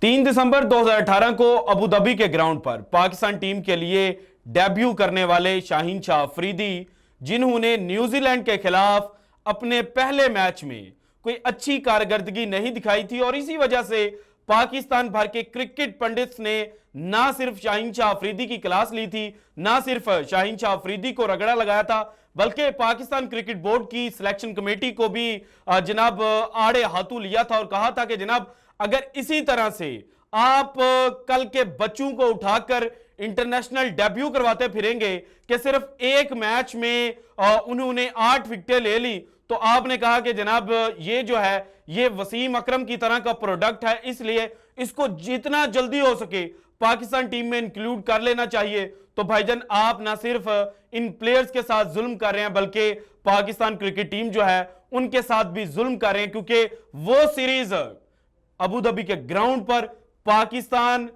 3 दिसंबर 2018 को Abu Dhabi के ground पर पाकिस्तान टीम के लिए डेब्यू करने वाले शाहीन शाह अफरीदी, जिन्होंने न्यूजीलैंड के खिलाफ अपने पहले मैच में कोई अच्छी कारकर्दगी नहीं दिखाई थी और इसी वजह से पाकिस्तान भर के क्रिकेट पंडित्स ने ना सिर्फ शाहीन शाह अफरीदी की क्लास ली थी, ना सिर्फ शाहीन शाह अफरीदी को रगड़ा लगाया था, बल्कि पाकिस्तान क्रिकेट बोर्ड की सिलेक्शन कमेटी को भी जनाब आड़े हाथों लिया था और कहा था कि जनाब अगर इसी तरह से आप कल के बच्चों को उठाकर इंटरनेशनल डेब्यू करवाते फिरेंगे कि सिर्फ एक मैच में उन्होंने 8 विकेटें ले ली, तो आपने कहा कि जनाब ये जो है ये वसीम अकरम की तरह का प्रोडक्ट है, इसलिए इसको जितना जल्दी हो सके पाकिस्तान टीम में इंक्लूड कर लेना चाहिए। तो भाईजान आप ना सिर्फ इन प्लेयर्स के साथ जुल्म कर रहे हैं बल्कि पाकिस्तान क्रिकेट टीम जो है उनके साथ भी जुल्म कर रहे हैं, क्योंकि वो सीरीज अबू धाबी के ग्राउंड पर पाकिस्तान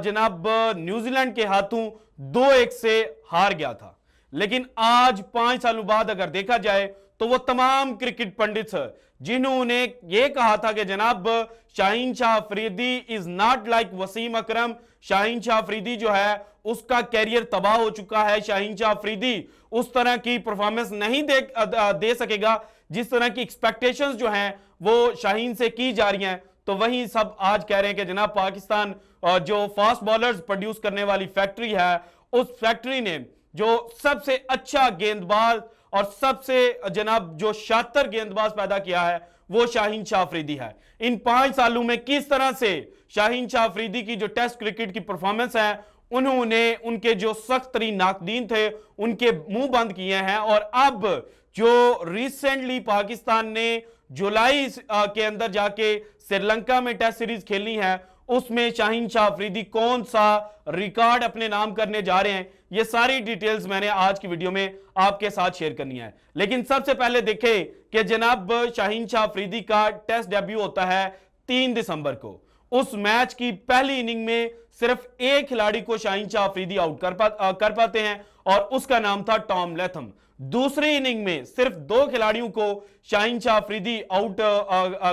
जनाब न्यूजीलैंड के हाथों 2-1 से हार गया था। लेकिन आज 5 सालों बाद अगर देखा जाए तो वो तमाम क्रिकेट पंडित जिन्होंने ये कहा था कि जनाब Shaheen Shah Afridi is not like Wasim Akram, Shaheen Shah Afridi जो है उसका कैरियर तबाह हो चुका है, शाहीन शाह अफरीदी उस तरह की परफॉर्मेंस नहीं दे सकेगा जिस तरह की एक्सपेक्टेशंस जो हैं वो शाहीन से की जा रही हैं। तो वही सब आज कह रहे हैं कि जनाब पाकिस्तान जो फास्ट बॉलर्स प्रोड्यूस करने वाली फैक्ट्री है, उस फैक्ट्री ने जो सबसे अच्छा गेंदबाज और सबसे जनाब जो शातिर गेंदबाज पैदा किया है वो शाहीन शाह अफरीदी है। इन 5 सालों में किस तरह से शाहीन शाह अफरीदी की जो टेस्ट क्रिकेट की परफॉर्मेंस है उन्होंने उनके जो सख्त तरीन नाकदीन थे उनके मुंह बंद किए हैं, और अब जो रिसेंटली पाकिस्तान ने जुलाई के अंदर जाके श्रीलंका में टेस्ट सीरीज खेलनी है उसमें शाहीन शाह अफरीदी कौन सा रिकॉर्ड अपने नाम करने जा रहे हैं, ये सारी डिटेल्स मैंने आज की वीडियो में आपके साथ शेयर करनी है। लेकिन सबसे पहले देखें कि जनाब शाहीन शाह अफरीदी का टेस्ट डेब्यू होता है 3 दिसंबर को। उस मैच की पहली इनिंग में सिर्फ एक खिलाड़ी को शाहीन शाह अफरीदी आउट कर पाते हैं और उसका नाम था टॉम लैथम। दूसरी इनिंग में सिर्फ 2 खिलाड़ियों को शाहीन शाह अफरीदी आउट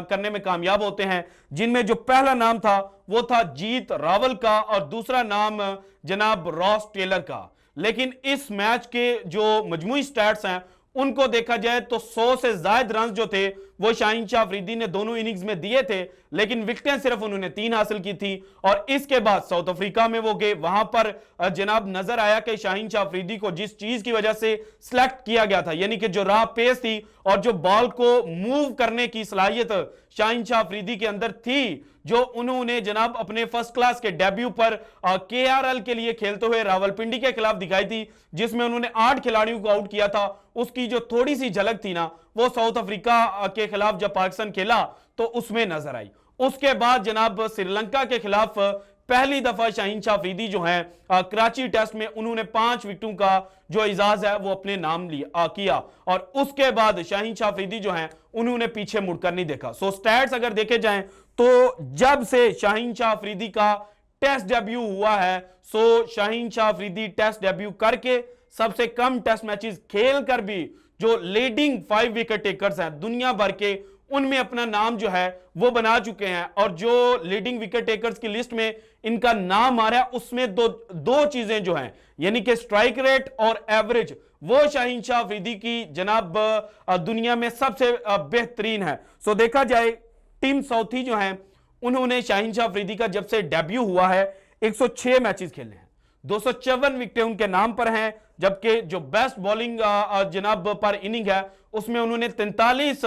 करने में कामयाब होते हैं, जिनमें जो पहला नाम था वो था जीत रावल का और दूसरा नाम जनाब रॉस टेलर का। लेकिन इस मैच के जो मजमूई स्टैट्स हैं उनको देखा जाए तो 100 से ज्यादा रन जो थे वो शाहीन शाह अफरीदी ने दोनों इनिंग्स में दिए थे, लेकिन विकेटें सिर्फ उन्होंने 3 हासिल की थी। और इसके बाद साउथ अफ्रीका में वो गए, वहां पर जनाब नजर आया कि शाहीन शाह अफरीदी को जिस चीज की वजह से सिलेक्ट किया गया था, यानी कि जो रॉ पेस थी और जो बॉल को मूव करने की सलाहियत शाहीन शाह अफरीदी के अंदर थी, जो उन्होंने जनाब अपने फर्स्ट क्लास के डेब्यू पर केआरएल के लिए खेलते हुए रावलपिंडी के खिलाफ दिखाई थी, जिसमें उन्होंने 8 खिलाड़ियों को आउट किया था। उसकी जो थोड़ी सी झलक थी ना वो साउथ अफ्रीका के खिलाफ जब पाकिस्तान खेला तो उसमें नजर आई। उसके बाद जनाब श्रीलंका के खिलाफ पहली दफा शाहीन शाह अफरीदी जो है कराची टेस्ट में उन्होंने 5 विकेटों का जो इजाज है वो अपने नाम किया, और उसके बाद शाहीन शाह अफरीदी जो है उन्होंने पीछे मुड़कर नहीं देखा। सो स्टैट्स अगर देखे जाएं तो जब से शाहीन शाह अफरीदी का टेस्ट डेब्यू हुआ है, सो शाहीन शाह अफरीदी टेस्ट डेब्यू करके सबसे कम टेस्ट मैचेस खेल कर भी जो लीडिंग 5 विकेट टेकर्स हैं दुनिया भर के उनमें अपना नाम जो है वो बना चुके हैं। और जो लीडिंग विकेट टेकर्स की लिस्ट में इनका नाम आ रहा है उसमें दो चीजें जो हैं, यानी कि स्ट्राइक रेट और एवरेज, वो शाहीन शाह अफरीदी की जनाब दुनिया में सबसे बेहतरीन है। सो देखा जाए टीम साउथी जो है उन्होंने शाहीन शाह अफरीदी का जब से डेब्यू हुआ है 106 मैचेस खेले हैं, 254 विकेटें उनके नाम पर हैं, जबकि जो बेस्ट बॉलिंग जनाब पर इनिंग है उसमें उन्होंने 43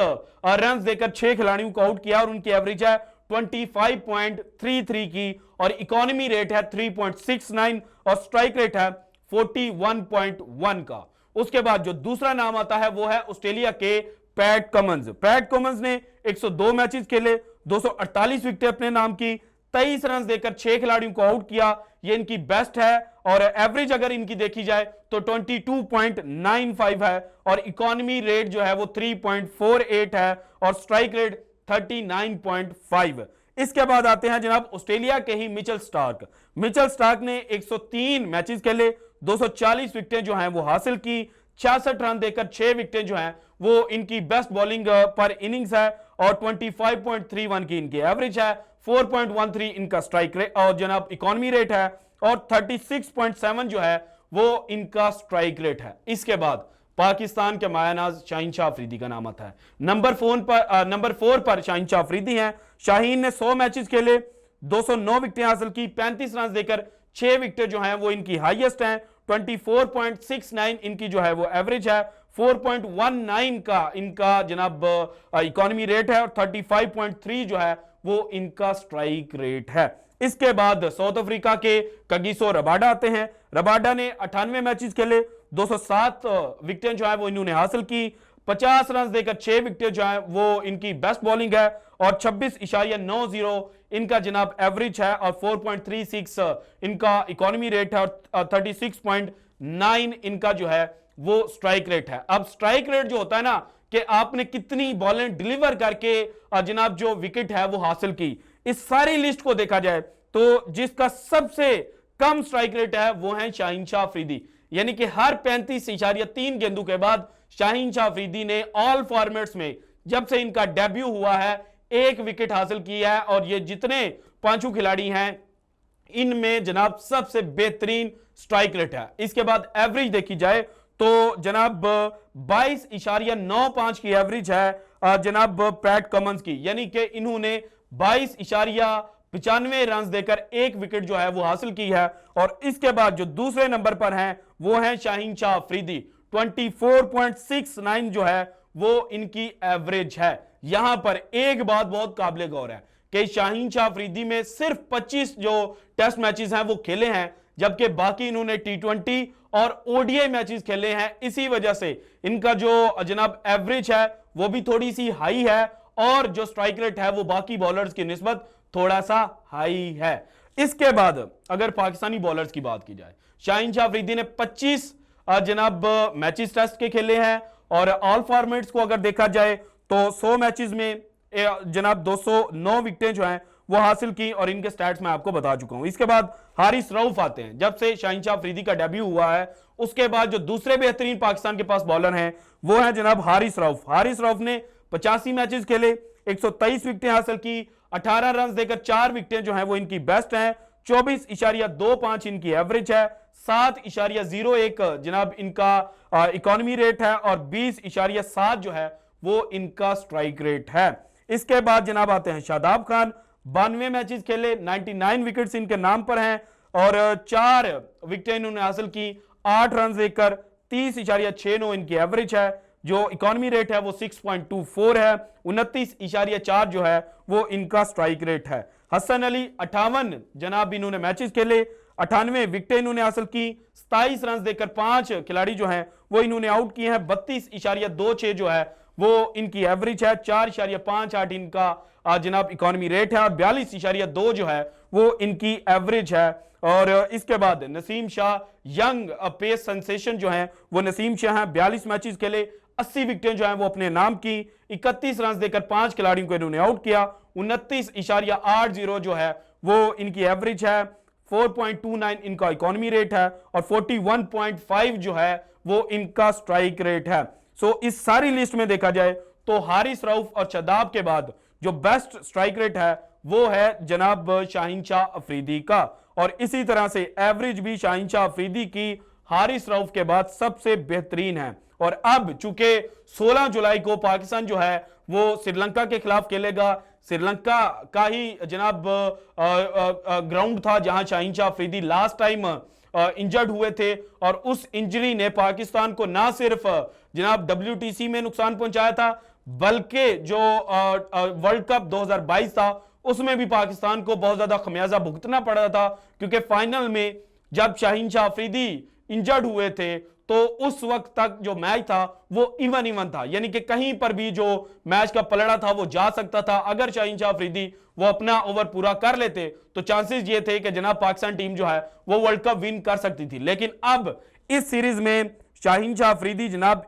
रन देकर 6 खिलाड़ियों को आउट किया और उनकी एवरेज है 25.33 की और इकोनॉमी रेट है 3.69 और स्ट्राइक रेट है 41.1 का। उसके बाद जो दूसरा नाम आता है वो है ऑस्ट्रेलिया के पैट कमिंस। पैट कमिंस ने 102 मैचेस खेले, 248 विकेटें अपने नाम की, 23 रन देकर 6 खिलाड़ियों को आउट किया, ये इनकी बेस्ट है। और एवरेज अगर इनकी देखी जाए तो 22.95 है और इकोनॉमी रेट जो है वो 3.48 है और स्ट्राइक रेट 39.5। इसके बाद आते हैं जनाब ऑस्ट्रेलिया के ही मिचेल स्टार्क। मिचेल स्टार्क ने 103 मैचेस खेले, 240 विकेटें जो हैं वो हासिल की, 66 रन देकर 6 विकेटें जो हैं वो इनकी बेस्ट बॉलिंग पर इनिंग्स है और 25.31 की इनकी एवरेज है, 4.13 इनका स्ट्राइक रेट और जनाब इकोनॉमी रेट है, और 36.7 जो है वो इनका स्ट्राइक रेट है। इसके बाद पाकिस्तान के मायानाज शाहीन शाह अफरीदी का नाम आता है। नंबर 4 पर शाहीन शाह अफरीदी हैं। शाहीन ने 100 मैचेस खेले, 209 विकेटें हासिल की, 35 रन देकर 6 विकेटें जो हैं वो इनकी हाईएस्ट हैं। 24.69 इनकी जो है वो एवरेज है, 4.19 का इनका जनाब इकोनॉमी रेट है, और 35.3 जो है वो इनका स्ट्राइक रेट है। इसके बाद साउथ अफ्रीका के कगिसो रबाडा आते हैं। रबाडा ने 98 मैचेस खेले, 207 विकेटें जो है वो इन्होंने हासिल की, 50 रन देकर 6 विकेटें जो है वो इनकी बेस्ट बॉलिंग है, और 26.90 इनका जनाब एवरेज है, और 4.36 इनका इकोनॉमी रेट है, और 36.9 इनका जो है वो स्ट्राइक रेट है। अब स्ट्राइक रेट जो होता है ना कि आपने कितनी बॉलें डिलीवर करके जनाब जो विकेट है वो हासिल की, इस सारी लिस्ट को देखा जाए तो जिसका सबसे कम स्ट्राइक रेट है वो है शाहीन शाह अफरीदी। यानी कि हर 35.3 गेंदों के बाद शाहीन शाह अफरीदी ने ऑल फॉर्मेट्स में जब से इनका डेब्यू हुआ है 1 विकेट हासिल किया है, और ये जितने पांचों खिलाड़ी हैं इनमें जनाब सबसे बेहतरीन स्ट्राइक रेट है। इसके बाद एवरेज देखी जाए तो जनाब 22.95 की एवरेज है जनाब पैट कमिंस की, यानी कि इन्होंने 22.95 रन देकर 1 विकेट जो है वो हासिल की है। और इसके बाद जो दूसरे नंबर पर हैं वो हैं शाहीन शाह अफरीदी, 24.69 जो है वो इनकी एवरेज है। यहां पर एक बात बहुत काबिल गौर है कि शाहीन शाह अफरीदी में सिर्फ 25 जो टेस्ट मैचेस हैं वो खेले हैं, जबकि बाकी इन्होंने T20 और ओडीआई मैचेस खेले हैं। इसी वजह से इनका जो जनाब एवरेज है वो भी थोड़ी सी हाई है, और जो स्ट्राइक रेट है वो बाकी बॉलर्स की निस्बत थोड़ा सा हाई है। इसके बाद अगर पाकिस्तानी बॉलर्स की बात की जाए, शाहीन शाह अफरीदी ने 25 जनाब मैचेस टेस्ट के खेले हैं, और ऑल फॉर्मेट्स को अगर देखा जाए तो 100 मैचेस में जनाब 209 विकेटें जो हैं वो हासिल की, और इनके स्टैट्स मैं आपको बता चुका हूं। इसके बाद हारिस रऊफ आते हैं। जब से शाहीन शाह अफरीदी का डेब्यू हुआ है उसके बाद जो दूसरे बेहतरीन पाकिस्तान के पास बॉलर हैं वो हैं जनाब हारिस रऊफ। हारिस रऊफ ने 85 मैचेस खेले, 123 विकेटें हासिल की, 18 रन देकर 4 विकेटें जो हैं वो इनकी बेस्ट हैं, 24.25 इनकी एवरेज है, 7.01 जनाब इनका इकोनॉमी रेट है, और 20.7 जो है वो इनका स्ट्राइक रेट है। इसके बाद जनाब आते हैं शादाब खान। 92 मैचेस खेले, 99 विकेट्स इनके नाम पर हैं, और 4 विकेटें इन्होंने हासिल की, 8 रन देकर 30.69 इनकी एवरेज है, जो इकोनॉमी रेट है वो 6.24 है, 29.4 जो है वो इनका स्ट्राइक रेट है। हसन अली 58 जनाब इन्होंने मैचेस खेले, 98 विकेटें इन्होंने हासिल की, 27 रन देकर 5 खिलाड़ी जो हैं वो इन्होंने आउट किए हैं, 32.26 जो है वो इनकी एवरेज है, 4.58 इनका जनाब इकोनॉमी रेट है, और 42.2 जो है वो इनकी एवरेज है। और इसके बाद Naseem Shah young pace sensation जो हैं वो नसीम शाह हैं। 42 मैचेस खेले, 80 विकेटें जो हैं वो अपने नाम की, 31 रन देकर 5 खिलाड़ियों को इन्होंने आउट किया, 29.80 जो है वो इनकी एवरेज है, 4.29 इनका इकोनॉमी रेट है, और 41.5 जो है वो इनका स्ट्राइक रेट है। सो इस सारी लिस्ट में देखा जाए तो हारिस रऊफ और शादाब के बाद जो बेस्ट स्ट्राइक रेट है वो है जनाब शाहीन शाह अफरीदी का, और इसी तरह से एवरेज भी शाहीन शाह अफरीदी की हारिस रऊफ के बाद सबसे बेहतरीन है। और अब चूंकि 16 जुलाई को पाकिस्तान जो है वो श्रीलंका के खिलाफ खेलेगा, श्रीलंका का ही जनाब ग्राउंड था जहां Shaheen Shah Afridi last time injured हुए थे, और उस इंजरी ने पाकिस्तान को ना सिर्फ जनाब WTC में नुकसान पहुंचाया था, बल्कि जो वर्ल्ड कप 2022 था उसमें भी पाकिस्तान को बहुत ज्यादा खमियाजा भुगतना पड़ा था, क्योंकि फाइनल में जब शाहीन शाह अफरीदी इंजर्ड हुए थे तो उस वक्त तक जो मैच था वो इवन था, यानी कि कहीं पर भी जो मैच का पलड़ा था वो जा सकता था। अगर शाहीन शाह अफरीदी वो अपना ओवर पूरा कर लेते तो चांसेस ये थे कि जनाब पाकिस्तान टीम जो है वो वर्ल्ड कप विन कर सकती थी। लेकिन अब इस सीरीज में शाहीन शाह अफरीदी जनाब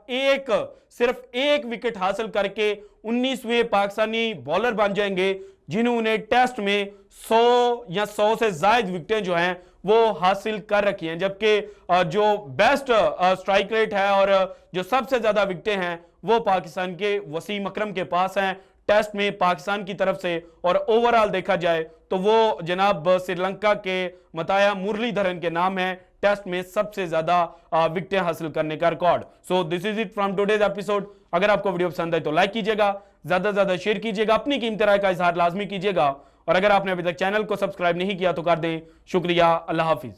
सिर्फ एक विकेट हासिल करके 19वें पाकिस्तानी बॉलर बन जाएंगे जिन्होंने टेस्ट में 100 या 100 से ज्यादा विकेटें जो हैं वो हासिल कर रखी हैं, जबकि जो बेस्ट स्ट्राइक रेट है और जो सबसे ज्यादा विकेटें हैं वो पाकिस्तान के वसीम अकरम के पास हैं, टेस्ट में पाकिस्तान की तरफ से, और ओवरऑल देखा जाए तो वो जनाब श्रीलंका के मताया मुरलीधरन के नाम है टेस्ट में सबसे ज्यादा विकेटें हासिल करने का record. So this is it from today's episode. अगर आपको वीडियो पसंद आए तो लाइक कीजिएगा, ज्यादा से ज्यादा शेयर कीजिएगा, अपनी कीमती राय का इजहार लाजमी कीजिएगा, और अगर आपने अभी तक चैनल को सब्सक्राइब नहीं किया तो कर दें। शुक्रिया, अल्लाह हाफिज।